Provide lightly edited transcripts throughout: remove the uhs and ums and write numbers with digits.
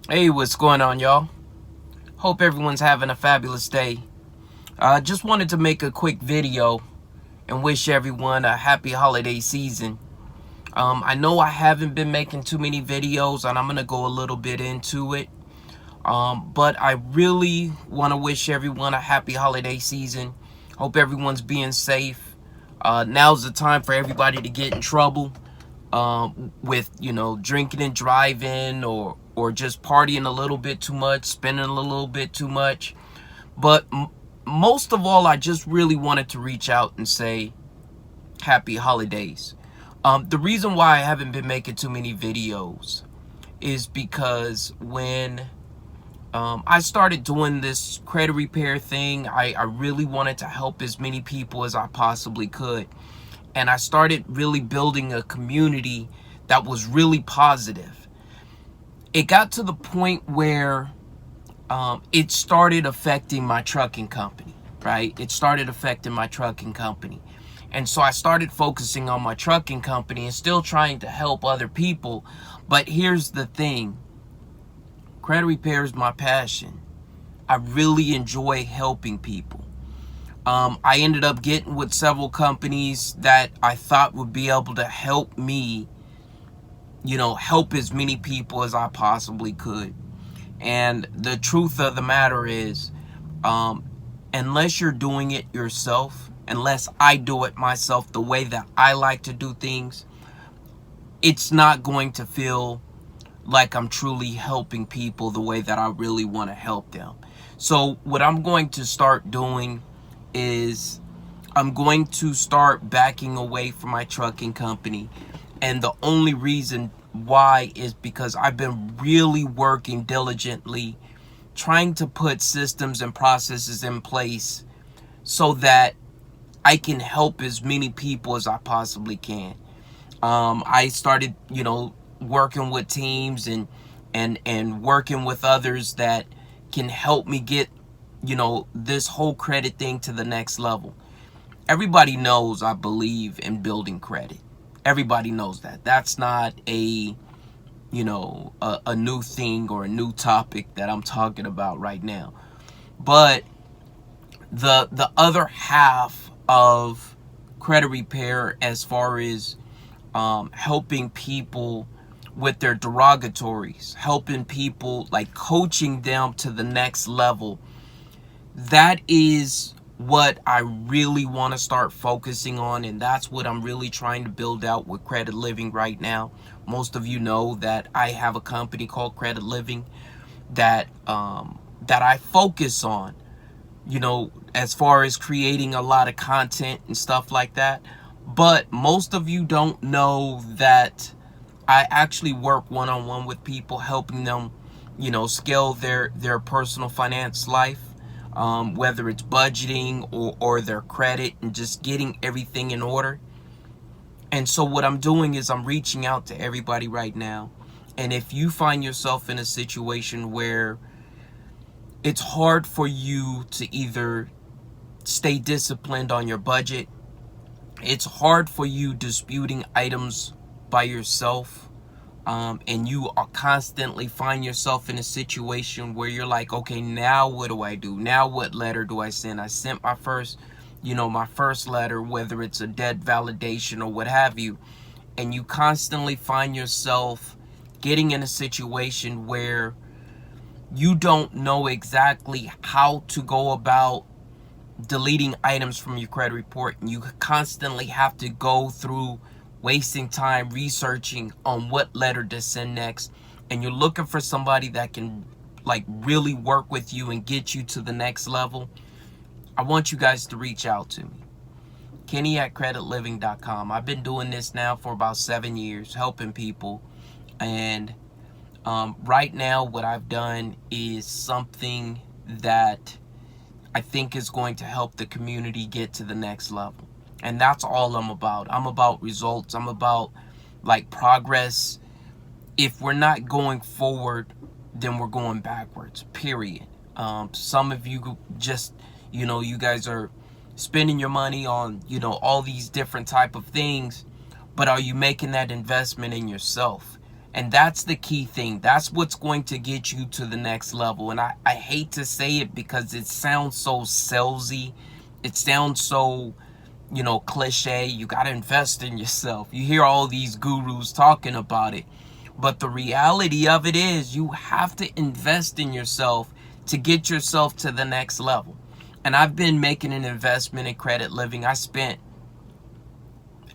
Hey, what's going on, y'all? Hope everyone's having a fabulous day. Just wanted to make a quick video and wish everyone a happy holiday season. I know I haven't been making too many videos, and I'm going to go a little bit into it. But I really want to wish everyone a happy holiday season. Hope everyone's being safe. Now's the time for everybody to get in trouble with drinking and driving, or just partying a little bit too much, spending a little bit too much. But most of all, I just really wanted to reach out and say happy holidays. The reason why I haven't been making too many videos is because when I started doing this credit repair thing, I really wanted to help as many people as I possibly could. And I started really building a community that was really positive. It got to the point where it started affecting my trucking company, right? It started affecting my trucking company. And so I started focusing on my trucking company and still trying to help other people. But here's the thing. Credit repair is my passion. I really enjoy helping people. I ended up getting with several companies that I thought would be able to help me, help as many people as I possibly could. And the truth of the matter is, unless you're doing it yourself, unless I do it myself the way that I like to do things, it's not going to feel like I'm truly helping people the way that I really want to help them. So what I'm going to start doing is I'm going to start backing away from my trucking company. And the only reason why is because I've been really working diligently trying to put systems and processes in place so that I can help as many people as I possibly can. I started, working with teams and working with others that can help me get, this whole credit thing to the next level. Everybody knows I believe in building credit. Everybody knows that. That's not a new thing or a new topic that I'm talking about right now. But the other half of credit repair, as far as helping people with their derogatories, helping people, like coaching them to the next level, that is what I really want to start focusing on, and that's what I'm really trying to build out with Credit Living right now. Most of you know that I have a company called Credit Living that I focus on, as far as creating a lot of content and stuff like that. But most of you don't know that I actually work one-on-one with people, helping them, scale their personal finance life, whether it's budgeting or their credit and just getting everything in order. And so what I'm doing is I'm reaching out to everybody right now. And if you find yourself in a situation where it's hard for you to either stay disciplined on your budget, it's hard for you disputing items by yourself, and you are constantly find yourself in a situation where you're like, okay, now what do I do? Now what letter do I send? I sent my first letter, whether it's a debt validation or what have you, and you constantly find yourself getting in a situation where you don't know exactly how to go about deleting items from your credit report, and you constantly have to go through wasting time researching on what letter to send next, and you're looking for somebody that can really work with you and get you to the next level, I want you guys to reach out to me. Kenny@creditliving.com. I've been doing this now for about 7 years, helping people. And right now what I've done is something that I think is going to help the community get to the next level. And that's all I'm about. I'm about results. I'm about progress. If we're not going forward, then we're going backwards, period. Some of you just, you guys are spending your money on, all these different type of things, but are you making that investment in yourself? And that's the key thing. That's what's going to get you to the next level. And I hate to say it because it sounds so salesy. It sounds so, cliche. You got to invest in yourself. You hear all these gurus talking about it. But the reality of it is you have to invest in yourself to get yourself to the next level. And I've been making an investment in Credit Living. I spent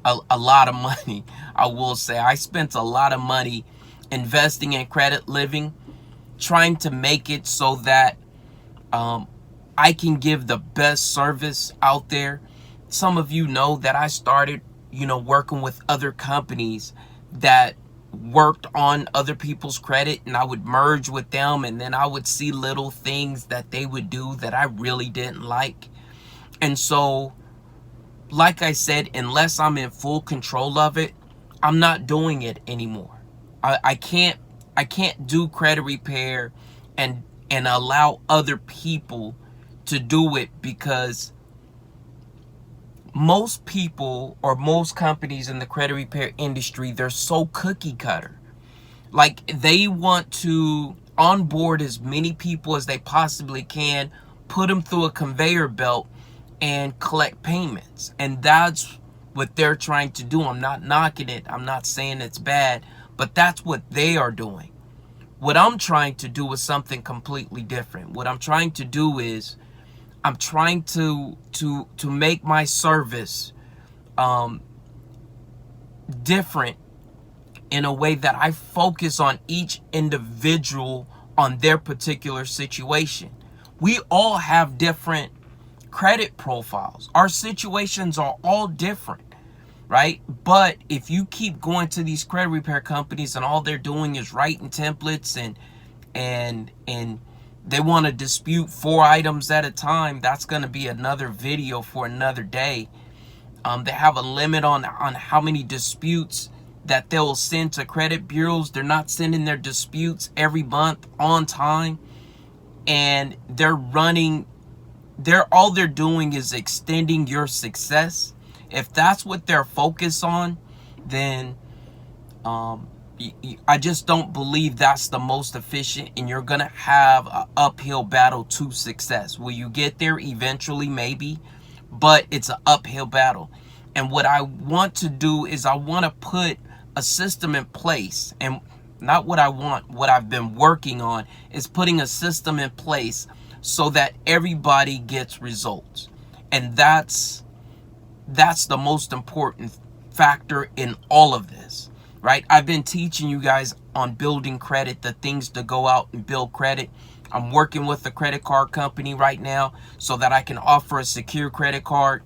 a lot of money. I will say I spent a lot of money investing in Credit Living, trying to make it so that I can give the best service out there. Some of you know that I started, working with other companies that worked on other people's credit, and I would merge with them, and then I would see little things that they would do that I really didn't like. And so, like I said, unless I'm in full control of it, I'm not doing it anymore. I can't do credit repair and allow other people to do it, because most people or most companies in the credit repair industry, they're so cookie cutter. Like, they want to onboard as many people as they possibly can, put them through a conveyor belt, and collect payments. And that's what they're trying to do. I'm not knocking it. I'm not saying it's bad, but that's what they are doing. What I'm trying to do is something completely different. What I'm trying to do is I'm trying to make my service different in a way that I focus on each individual on their particular situation. We all have different credit profiles. Our situations are all different, right? But if you keep going to these credit repair companies and all they're doing is writing templates and they want to dispute 4 items at a time, that's going to be another video for another day. They have a limit on how many disputes that they'll send to credit bureaus. They're not sending their disputes every month on time, and all they're doing is extending your success. If that's what they're focused on, then I just don't believe that's the most efficient, and you're gonna have an uphill battle to success. Will you get there eventually? Maybe, but it's an uphill battle. And what I want to do is I want to put a system in place, and not what I want, what I've been working on is putting a system in place so that everybody gets results. And that's the most important factor in all of this, right? I've been teaching you guys on building credit, the things to go out and build credit. I'm working with a credit card company right now so that I can offer a secure credit card.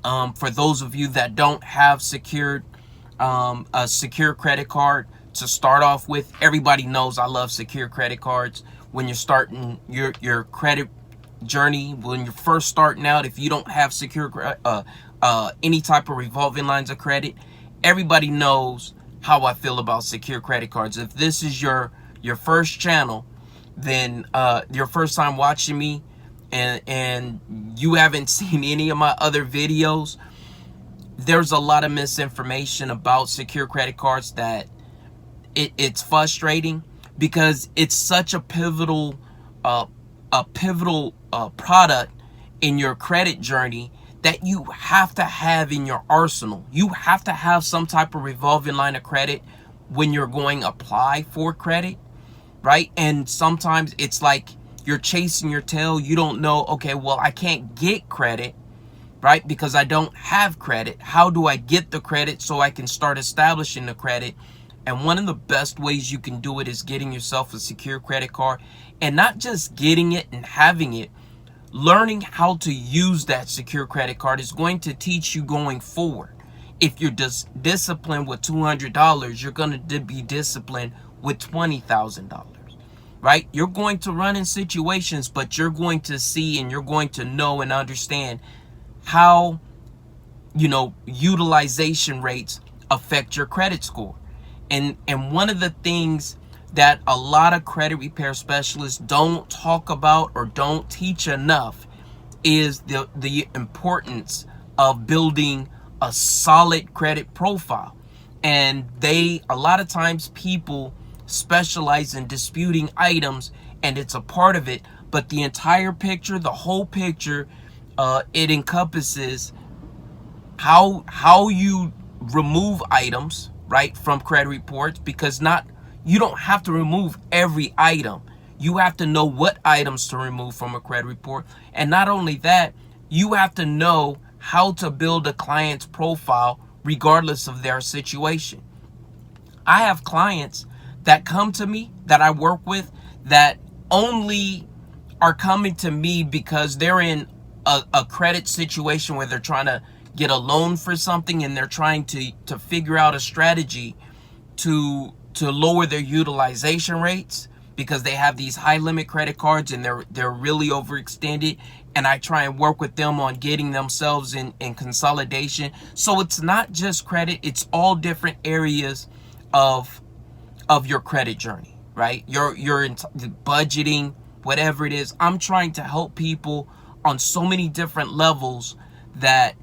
For those of you that don't have a secure credit card to start off with, everybody knows I love secure credit cards. When you're starting your credit journey, when you're first starting out, if you don't have secure any type of revolving lines of credit, everybody knows how I feel about secure credit cards. If this is your first channel, then your first time watching me, and you haven't seen any of my other videos, there's a lot of misinformation about secure credit cards that it's frustrating, because it's such a pivotal product in your credit journey that you have to have in your arsenal. You have to have some type of revolving line of credit when you're going to apply for credit, right? And sometimes it's like you're chasing your tail. You don't know, okay, well, I can't get credit, right? Because I don't have credit. How do I get the credit so I can start establishing the credit? And one of the best ways you can do it is getting yourself a secure credit card, and not just getting it and having it. Learning how to use that secure credit card is going to teach you going forward. If you're disciplined with $200, you're going to be disciplined with $20,000, right? You're going to run in situations, but you're going to see and you're going to know and understand how, utilization rates affect your credit score. And one of the things that a lot of credit repair specialists don't talk about or don't teach enough is the importance of building a solid credit profile. And a lot of times people specialize in disputing items, and it's a part of it, but the entire picture, the whole picture, it encompasses how you remove items, right, from credit reports, because you don't have to remove every item. You have to know what items to remove from a credit report. And not only that, you have to know how to build a client's profile regardless of their situation. I have clients that come to me, that I work with, that only are coming to me because they're in a credit situation where they're trying to get a loan for something, and they're trying to figure out a strategy to lower their utilization rates, because they have these high limit credit cards and they're really overextended. And I try and work with them on getting themselves in consolidation. So it's not just credit, it's all different areas of your credit journey, right? You're in budgeting, whatever it is. I'm trying to help people on so many different levels that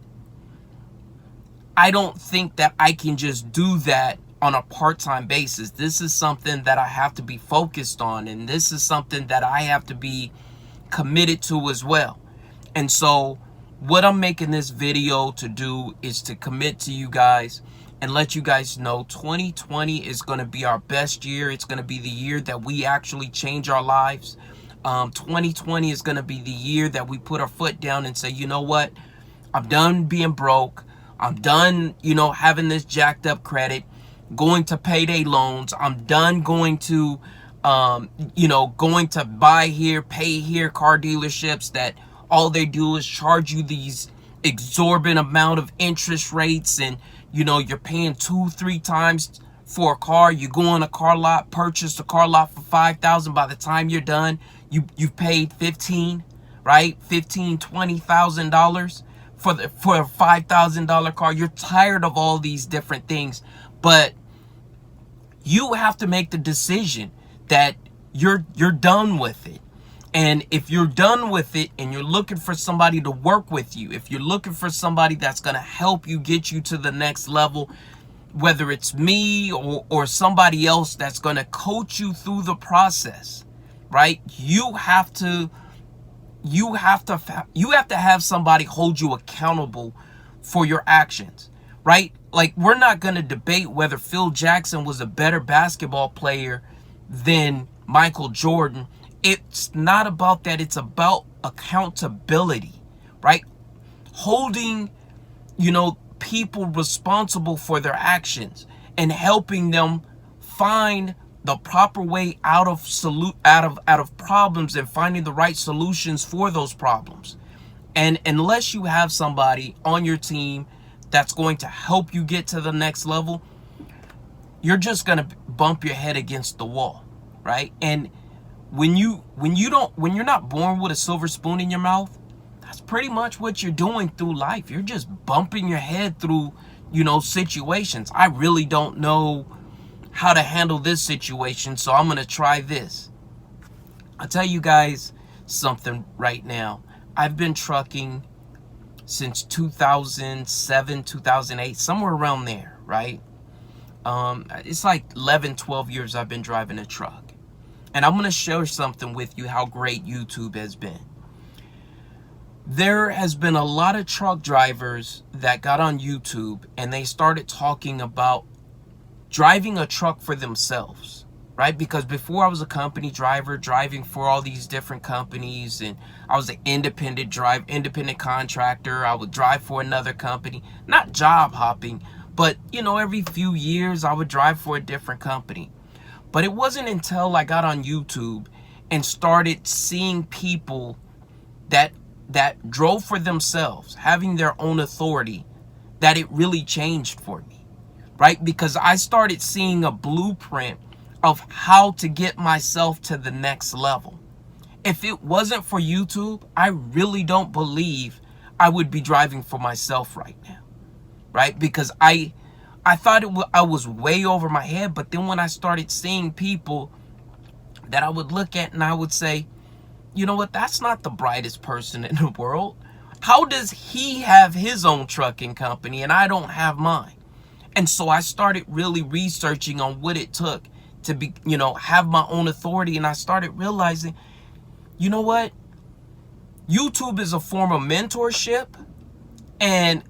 I don't think that I can just do that on a part-time basis. This is something that I have to be focused on, and this is something that I have to be committed to as well. And so what I'm making this video to do is to commit to you guys and let you guys know 2020 is going to be our best year. It's going to be the year that we actually change our lives. 2020 is going to be the year that we put our foot down and say, you know what? I'm done being broke. I'm done, having this jacked up credit, going to payday loans. I'm done going to, going to buy here, pay here car dealerships that all they do is charge you these exorbitant amount of interest rates, and you're paying 2-3 times for a car. You go on a car lot, purchase a car lot for $5,000. By the time you're done, you've paid $15,000, right? $20,000 for a $5,000 car. You're tired of all these different things, but you have to make the decision that you're done with it. And if you're done with it and you're looking for somebody to work with you, if you're looking for somebody that's going to help you get you to the next level, whether it's me or somebody else that's going to coach you through the process, right? You have to have somebody hold you accountable for your actions, right? Like, we're not going to debate whether Phil Jackson was a better basketball player than Michael Jordan. It's not about that. It's about accountability, right? Holding, people responsible for their actions and helping them find the proper way out of problems and finding the right solutions for those problems. And unless you have somebody on your team that's going to help you get to the next level, you're just going to bump your head against the wall, right? And when you're not born with a silver spoon in your mouth, that's pretty much what you're doing through life. You're just bumping your head through, situations. I really don't know how to handle this situation, so I'm going to try this. I'll tell you guys something right now. I've been trucking since 2007, 2008, somewhere around there, right? It's like 11, 12 years I've been driving a truck. And I'm going to share something with you how great YouTube has been. There has been a lot of truck drivers that got on YouTube and they started talking about driving a truck for themselves, right? Because before I was a company driver, driving for all these different companies, and I was an independent contractor. I would drive for another company, not job hopping, but every few years I would drive for a different company. But it wasn't until I got on YouTube and started seeing people that drove for themselves, having their own authority, that it really changed for me, right? Because I started seeing a blueprint of how to get myself to the next level. If it wasn't for YouTube, I really don't believe I would be driving for myself right now, right? Because I thought I was way over my head, but then when I started seeing people that I would look at and I would say, you know what, that's not the brightest person in the world. How does he have his own trucking company and I don't have mine? And so I started really researching on what it took to be, have my own authority. And I started realizing, you know what? YouTube is a form of mentorship, and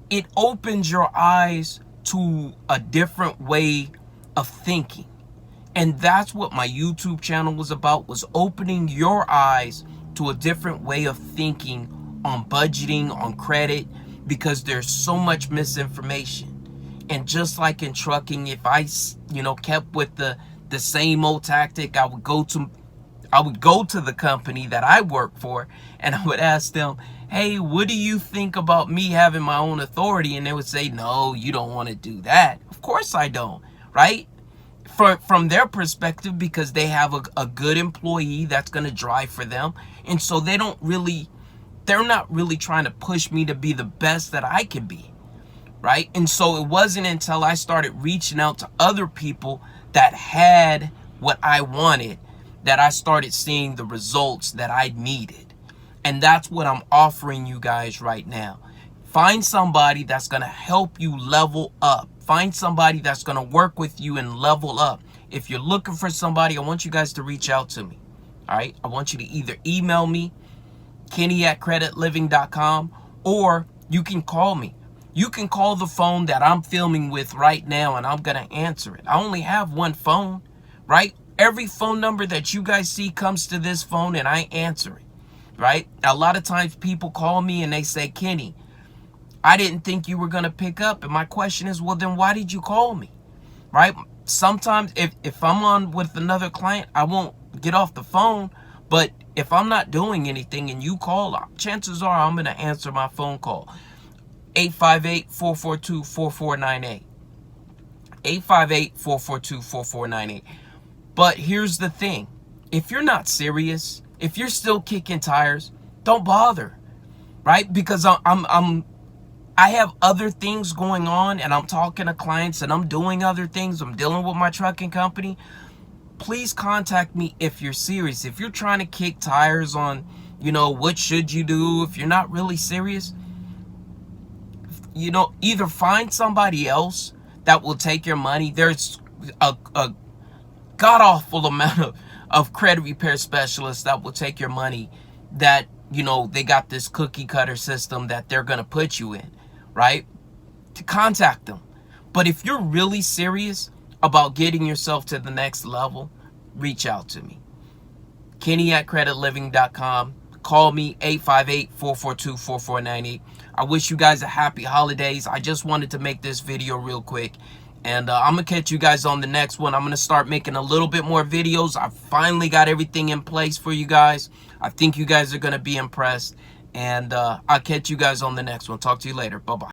it opens your eyes to a different way of thinking. And that's what my YouTube channel was about, was opening your eyes to a different way of thinking on budgeting, on credit, because there's so much misinformation. And just like in trucking, if I, kept with the same old tactic, I would go to the company that I work for, and I would ask them, hey, what do you think about me having my own authority? And they would say, no, you don't want to do that. Of course I don't, right? From their perspective, because they have a good employee that's going to drive for them. And so they're not really trying to push me to be the best that I can be, right? And so it wasn't until I started reaching out to other people that had what I wanted that I started seeing the results that I needed. And that's what I'm offering you guys right now. Find somebody that's going to help you level up. Find somebody that's going to work with you and level up. If you're looking for somebody, I want you guys to reach out to me. All right? I want you to either email me, Kenny@CreditLiving.com, or you can call me. You can call the phone that I'm filming with right now, and I'm going to answer it. I only have one phone, right? Every phone number that you guys see comes to this phone, and I answer it, right? A lot of times people call me and they say, Kenny, I didn't think you were going to pick up. And my question is, well, then why did you call me, right? Sometimes if I'm on with another client, I won't get off the phone. But if I'm not doing anything and you call, chances are I'm going to answer my phone call. 858-442-4498. 858-442-4498. But here's the thing. If you're not serious, if you're still kicking tires, don't bother, right? Because I have other things going on, and I'm talking to clients, and I'm doing other things. I'm dealing with my trucking company. Please contact me if you're serious. If you're trying to kick tires on, what should you do if you're not really serious, either find somebody else that will take your money. There's a god-awful amount of credit repair specialists that will take your money, that, they got this cookie cutter system that they're going to put you in, right? To contact them. But if you're really serious about getting yourself to the next level, reach out to me. Kenny@CreditLiving.com. Call me, 858-442-4498. I wish you guys a happy holidays. I just wanted to make this video real quick. And I'm going to catch you guys on the next one. I'm going to start making a little bit more videos. I finally got everything in place for you guys. I think you guys are going to be impressed. And I'll catch you guys on the next one. Talk to you later. Bye-bye.